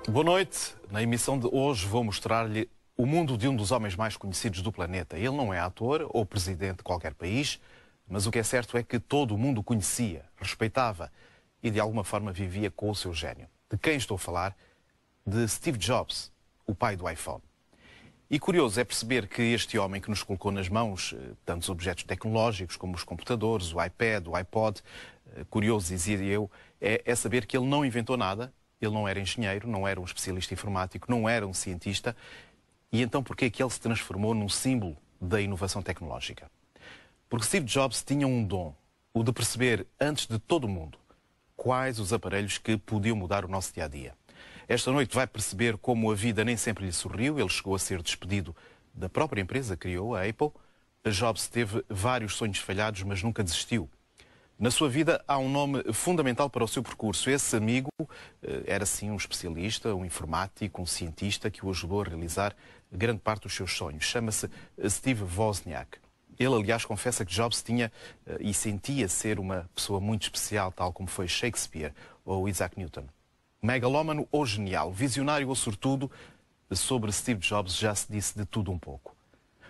Boa noite. Na emissão de hoje vou mostrar-lhe o mundo de um dos homens mais conhecidos do planeta. Ele não é ator ou presidente de qualquer país, mas o que é certo é que todo o mundo o conhecia, respeitava e de alguma forma vivia com o seu gênio. De quem estou a falar? De Steve Jobs, o pai do iPhone. E curioso é perceber que este homem que nos colocou nas mãos tantos objetos tecnológicos como os computadores, o iPad, o iPod, curioso dizia eu, é saber que ele não inventou nada, ele não era engenheiro, não era um especialista informático, não era um cientista, e então porquê é que ele se transformou num símbolo da inovação tecnológica? Porque Steve Jobs tinha um dom, o de perceber antes de todo o mundo quais os aparelhos que podiam mudar o nosso dia-a-dia. Esta noite vai perceber como a vida nem sempre lhe sorriu. Ele chegou a ser despedido da própria empresa que criou, a Apple. Jobs teve vários sonhos falhados, mas nunca desistiu. Na sua vida há um nome fundamental para o seu percurso. Esse amigo era sim um especialista, um informático, um cientista que o ajudou a realizar grande parte dos seus sonhos. Chama-se Steve Wozniak. Ele, aliás, confessa que Jobs tinha e sentia ser uma pessoa muito especial, tal como foi Shakespeare ou Isaac Newton. Megalómano ou genial, visionário ou sortudo, sobre Steve Jobs já se disse de tudo um pouco.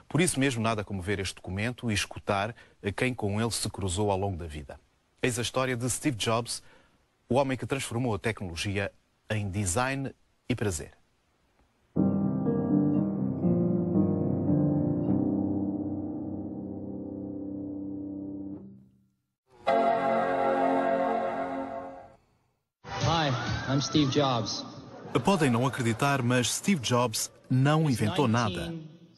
Por isso mesmo, nada como ver este documento e escutar quem com ele se cruzou ao longo da vida. Eis a história de Steve Jobs, o homem que transformou a tecnologia em design e prazer. I'm Steve Jobs. Podem não acreditar, mas Steve Jobs não inventou nada.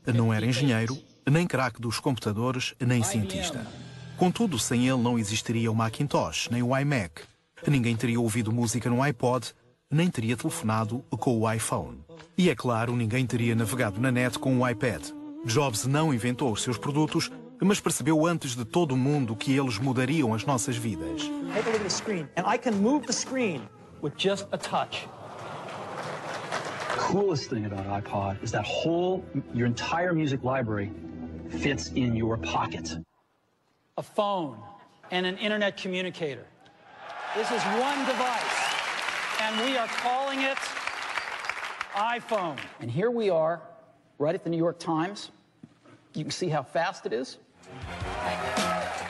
Não era engenheiro, nem craque dos computadores, nem cientista. Contudo, sem ele não existiria o Macintosh, nem o iMac. Ninguém teria ouvido música no iPod, nem teria telefonado com o iPhone. E é claro, ninguém teria navegado na net com o iPad. Jobs não inventou os seus produtos, mas percebeu antes de todo o mundo que eles mudariam as nossas vidas. Take a look at the screen, and I can move the screen with just a touch. The coolest thing about iPod is that your entire music library fits in your pocket. A phone and an internet communicator. This is one device, and we are calling it iPhone. And here we are, right at the New York Times. You can see how fast it is.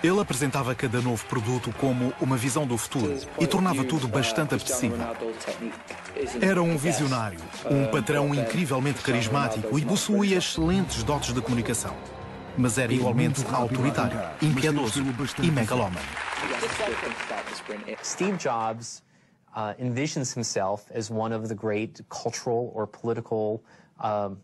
Ele apresentava cada novo produto como uma visão do futuro e tornava tudo bastante apetecível. Era um visionário, um patrão incrivelmente carismático e possuía excelentes dotes de comunicação. Mas era igualmente autoritário, impiedoso e megalómano. Steve Jobs envisions himself as one of the great cultural or political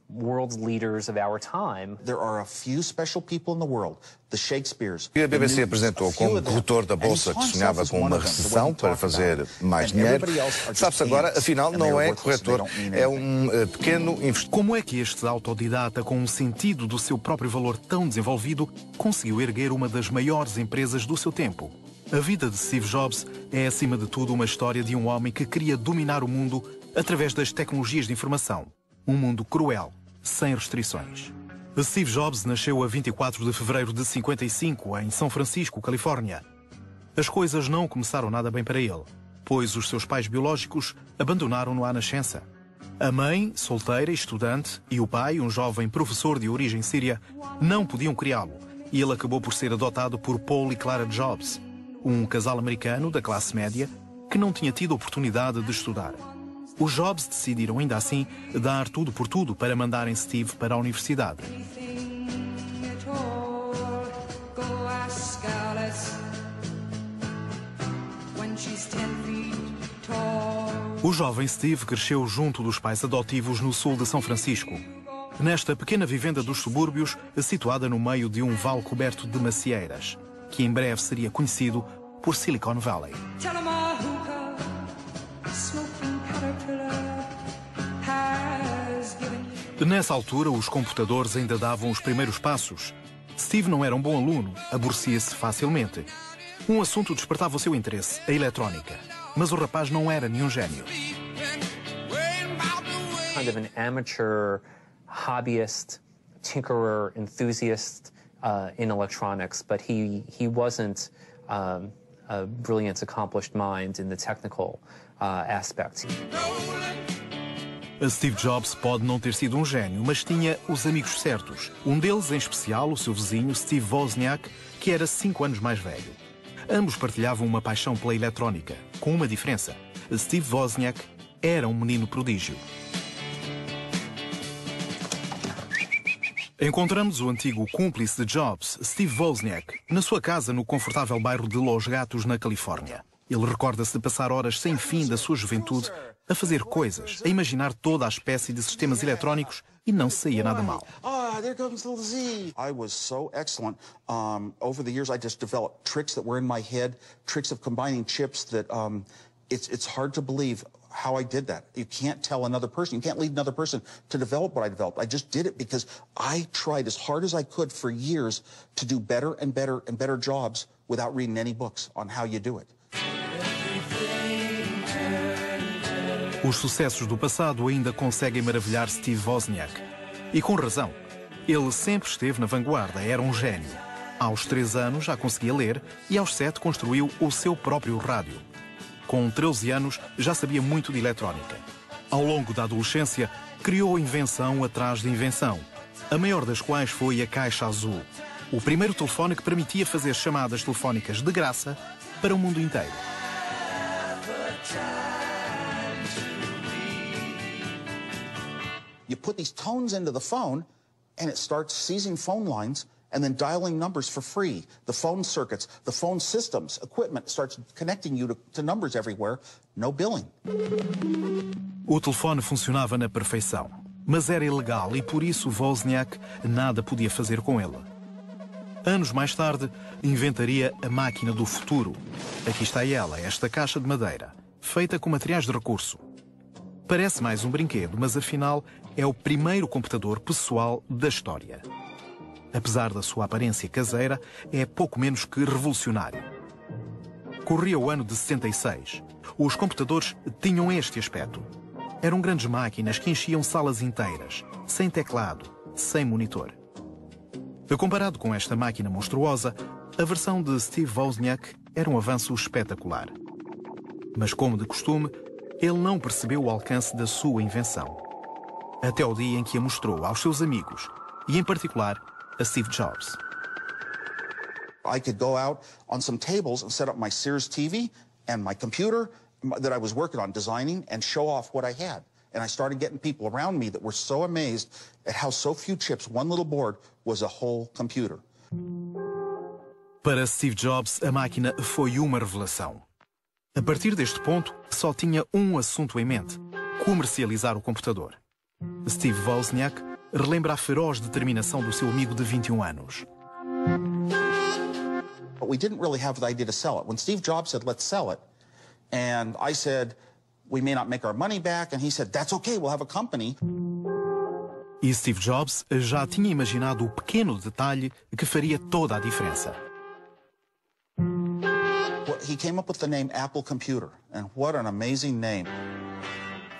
world leaders of our time. There are a few special people in the world, the Shakespeares. E a BBC apresentou como corretor da bolsa que sonhava com uma recessão para fazer mais dinheiro. Sabe-se agora, afinal, não é corretor, é um pequeno investidor. Como é que este autodidata, com um sentido do seu próprio valor tão desenvolvido, conseguiu erguer uma das maiores empresas do seu tempo? A vida de Steve Jobs é, acima de tudo, uma história de um homem que queria dominar o mundo através das tecnologias de informação. Um mundo cruel, sem restrições. Steve Jobs nasceu a 24 de fevereiro de 55, em São Francisco, Califórnia. As coisas não começaram nada bem para ele, pois os seus pais biológicos abandonaram-no à nascença. A mãe, solteira e estudante, e o pai, um jovem professor de origem síria, não podiam criá-lo, e ele acabou por ser adotado por Paul e Clara Jobs, um casal americano da classe média que não tinha tido oportunidade de estudar. Os Jobs decidiram, ainda assim, dar tudo por tudo para mandarem Steve para a universidade. O jovem Steve cresceu junto dos pais adotivos no sul de São Francisco, nesta pequena vivenda dos subúrbios, situada no meio de um vale coberto de macieiras, que em breve seria conhecido por Silicon Valley. Nessa altura, os computadores ainda davam os primeiros passos. Steve não era um bom aluno, aborrecia-se facilmente. Um assunto despertava o seu interesse, a eletrónica. Mas o rapaz não era nenhum gênio. Kind of an amateur, hobbyist, tinkerer, enthusiast in electronics, but he wasn't a brilliant, accomplished mind in the technical aspects. Steve Jobs pode não ter sido um gênio, mas tinha os amigos certos. Um deles, em especial, o seu vizinho, Steve Wozniak, que era 5 anos mais velho. Ambos partilhavam uma paixão pela eletrónica, com uma diferença. Steve Wozniak era um menino prodígio. Encontramos o antigo cúmplice de Jobs, Steve Wozniak, na sua casa no confortável bairro de Los Gatos, na Califórnia. Ele recorda-se de passar horas sem fim da sua juventude a fazer coisas, a imaginar toda a espécie de sistemas eletrónicos e não saía nada mal. There comes the Z. I was so excellent. Over the years, I just developed tricks that were in my head, tricks of combining chips that it's hard to believe how I did that. You can't tell another person. You can't lead another person to develop what I developed. I just did it because I tried as hard as I could for years to do better and better and better jobs without reading any books on how you do it. Os sucessos do passado ainda conseguem maravilhar Steve Wozniak. E com razão. Ele sempre esteve na vanguarda, era um gênio. Aos 3 anos já conseguia ler e aos 7 construiu o seu próprio rádio. Com 13 anos já sabia muito de eletrónica. Ao longo da adolescência, criou invenção atrás de invenção, a maior das quais foi a caixa azul, o primeiro telefone que permitia fazer chamadas telefónicas de graça para o mundo inteiro. You put these tones into the phone, and it starts seizing phone lines and then dialing numbers for free. The phone circuits, the phone systems, equipment starts connecting you to numbers everywhere, no billing. O telefone funcionava na perfeição, mas era ilegal e por isso Wozniak nada podia fazer com ele. Anos mais tarde, inventaria a máquina do futuro. Aqui está ela, esta caixa de madeira, feita com materiais de recurso. Parece mais um brinquedo, mas afinal é o primeiro computador pessoal da história. Apesar da sua aparência caseira, é pouco menos que revolucionário. Corria o ano de 66. Os computadores tinham este aspecto. Eram grandes máquinas que enchiam salas inteiras, sem teclado, sem monitor. Comparado com esta máquina monstruosa, a versão de Steve Wozniak era um avanço espetacular. Mas, como de costume, ele não percebeu o alcance da sua invenção. Até o dia em que a mostrou aos seus amigos, e em particular a Steve Jobs. I could go out on some tables and set up my Sears TV and my computer that I was working on designing and show off what I had. And I started getting people around me that were so amazed at how so few chips, one little board, was a whole computer. Para Steve Jobs, a máquina foi uma revelação. A partir deste ponto, só tinha um assunto em mente: comercializar o computador. Steve Wozniak relembra a feroz determinação do seu amigo de 21 anos. But we didn't really have the idea to sell it. When Steve Jobs said, let's sell it, and I said, we may not make our money back, and he said, that's okay, we'll have a company. E Steve Jobs já tinha imaginado o pequeno detalhe que faria toda a diferença. He came up with the name Apple Computer, and what an amazing name.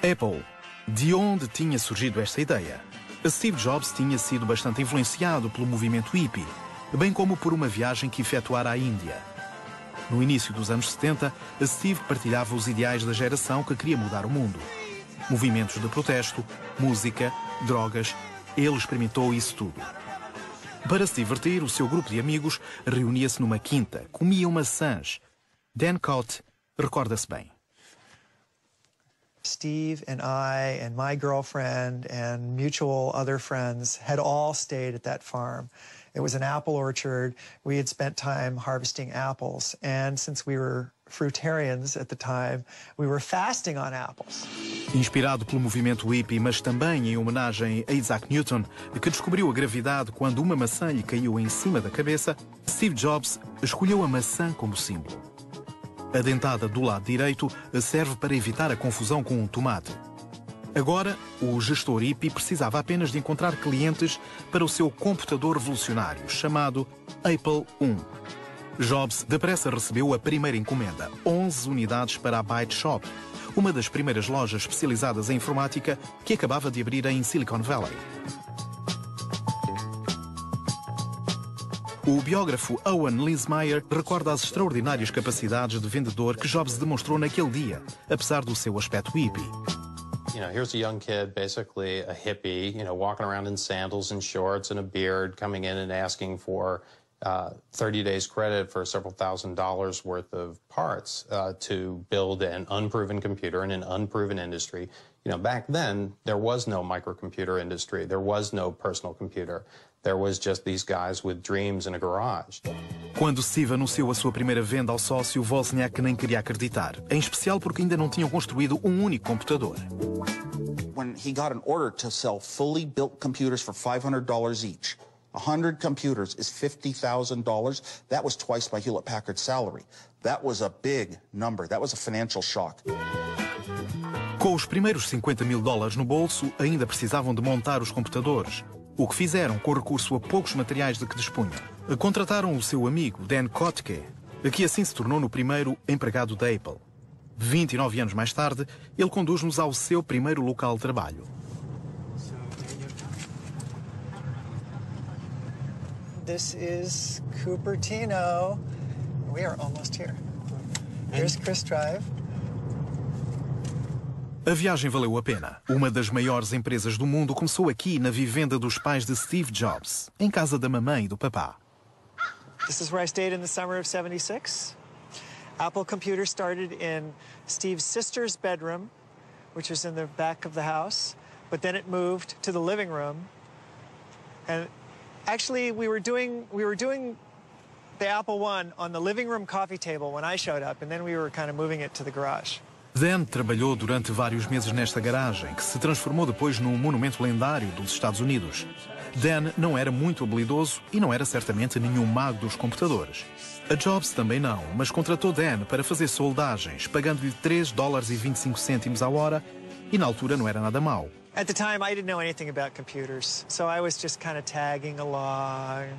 Apple. De onde tinha surgido esta ideia? Steve Jobs tinha sido bastante influenciado pelo movimento hippie, bem como por uma viagem que efetuara à Índia. No início dos anos 70, Steve partilhava os ideais da geração que queria mudar o mundo. Movimentos de protesto, música, drogas, ele experimentou isso tudo. Para se divertir, o seu grupo de amigos reunia-se numa quinta, comiam maçãs. Dan Cott recorda-se bem. Steve and I and my girlfriend and mutual other friends had all stayed at that farm. It was an apple orchard. We had spent time harvesting apples. And since we were fruitarians at the time, we were fasting on apples. Inspirado pelo movimento hippie, mas também em homenagem a Isaac Newton, que descobriu a gravidade quando uma maçã lhe caiu em cima da cabeça, Steve Jobs escolheu a maçã como símbolo. A dentada do lado direito serve para evitar a confusão com um tomate. Agora, o gestor hippie precisava apenas de encontrar clientes para o seu computador revolucionário, chamado Apple I. Jobs depressa recebeu a primeira encomenda, 11 unidades para a Byte Shop, uma das primeiras lojas especializadas em informática que acabava de abrir em Silicon Valley. O biógrafo Owen Linsmeyer recorda as extraordinárias capacidades de vendedor que Jobs demonstrou naquele dia, apesar do seu aspecto hippie. You know, here's a young kid, basically a hippie, you know, walking around in sandals and shorts and a beard, coming in and asking for 30 days credit for several $1,000s worth of parts to build an unproven computer in an unproven industry. You know, back then, there was no microcomputer industry. There was no personal computer. There was just these guys with dreams in a garage. Quando Steve anunciou a sua primeira venda ao sócio, Wozniak nem queria acreditar, em especial porque ainda não tinham construído um único computador. When he got an order to sell fully built computers for $500 each, 100 computers is $50,000. That was twice my Hewlett-Packard salary. That was a big number. That was a financial shock. Com os primeiros $50 mil no bolso, ainda precisavam de montar os computadores. O que fizeram com recurso a poucos materiais de que dispunham. Contrataram o seu amigo, Dan Kotke, que assim se tornou no primeiro empregado da Apple. 29 anos mais tarde, ele conduz-nos ao seu primeiro local de trabalho. This is Cupertino. We are almost here. Here's Chris Drive. A viagem valeu a pena. Uma das maiores empresas do mundo começou aqui na vivenda dos pais de Steve Jobs, em casa da mamãe e do papá. This is where I stayed in the summer of '76. Apple Computer started in Steve's sister's bedroom, which was in the back of the house, but then it moved to the living room. And actually, we were doing the Apple I on the living room coffee table when I showed up, and then we were kind of moving it to the garage. Dan trabalhou durante vários meses nesta garagem, que se transformou depois num monumento lendário dos Estados Unidos. Dan não era muito habilidoso e não era certamente nenhum mago dos computadores. A Jobs também não, mas contratou Dan para fazer soldagens, pagando-lhe $3,25 a hora, e na altura não era nada mau. At the time, I didn't know anything about computers, so I was just kind of tagging along.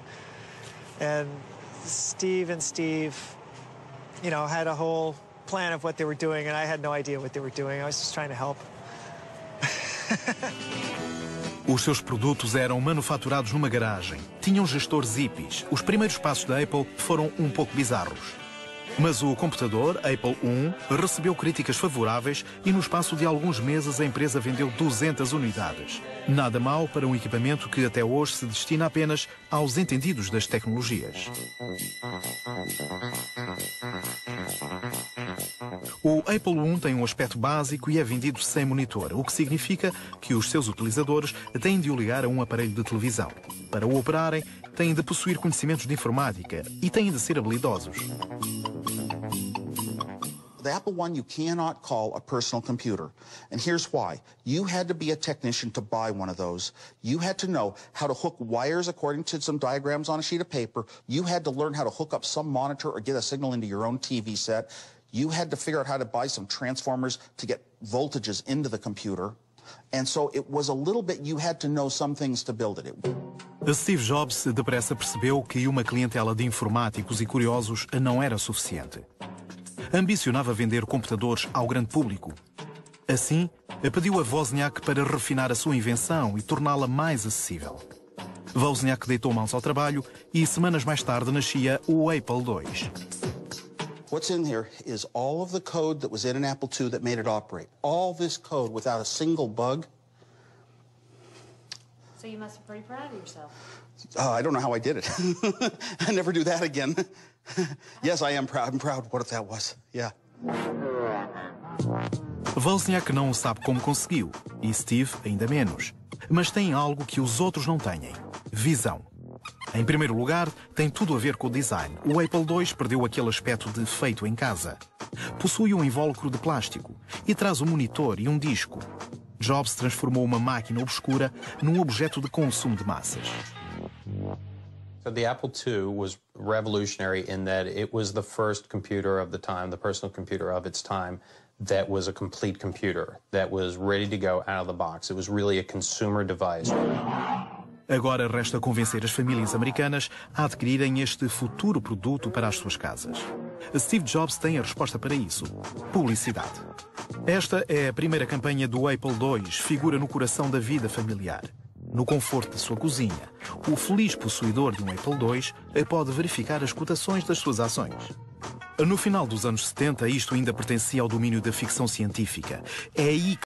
And Steve, you know, had a whole plan of what they were doing, and I had no idea what they were doing. I was just trying to help. Os seus produtos eram manufaturados numa garagem. Tinham gestores hippies. Os primeiros passos da Apple foram um pouco bizarros. Mas o computador Apple I recebeu críticas favoráveis e no espaço de alguns meses a empresa vendeu 200 unidades. Nada mal para um equipamento que até hoje se destina apenas aos entendidos das tecnologias. O Apple I tem um aspecto básico e é vendido sem monitor, o que significa que os seus utilizadores têm de o ligar a um aparelho de televisão. Para o operarem, têm de possuir conhecimentos de informática e têm de ser habilidosos. The Apple I you cannot call a personal computer. And here's why. You had to be a technician to buy one of those. You had to know how to hook wires according to some diagrams on a sheet of paper. You had to learn how to hook up some monitor or get a signal into your own TV set. You had to figure out how to buy some transformers to get voltages into the computer. And so it was a little bit, you had to know some things to build it. Steve Jobs depressa percebeu que uma clientela de informáticos e curiosos não era suficiente. Ambicionava vender computadores ao grande público. Assim, pediu a Wozniak para refinar a sua invenção e torná-la mais acessível. Wozniak deitou mãos ao trabalho e semanas mais tarde nascia o Apple II. What's in here is all of the code that was in an Apple II that made it operate. All this code without a single bug. So you must be pretty proud of yourself. I don't know how I did it. I never do that again. Yes, I am proud. I'm proud of what that was. Yeah. Wozniak não sabe como conseguiu, e Steve ainda menos. Mas tem algo que os outros não têm: visão. Em primeiro lugar, tem tudo a ver com o design. O Apple II perdeu aquele aspecto de feito em casa. Possui um invólucro de plástico e traz um monitor e um disco. Jobs transformou uma máquina obscura num objeto de consumo de massas. So the Apple II was revolutionary in that it was the first computer of the time, the personal computer of its time, that was a complete computer, that was ready to go out of the box. It was really a consumer device. Agora resta convencer as famílias americanas a adquirirem este futuro produto para as suas casas. Steve Jobs tem a resposta para isso: publicidade. Esta é a primeira campanha do Apple II, figura no coração da vida familiar. No conforto da sua cozinha, o feliz possuidor de um Apple II pode verificar as cotações das suas ações. No final dos anos 70, isto ainda pertencia ao domínio da ficção científica. É aí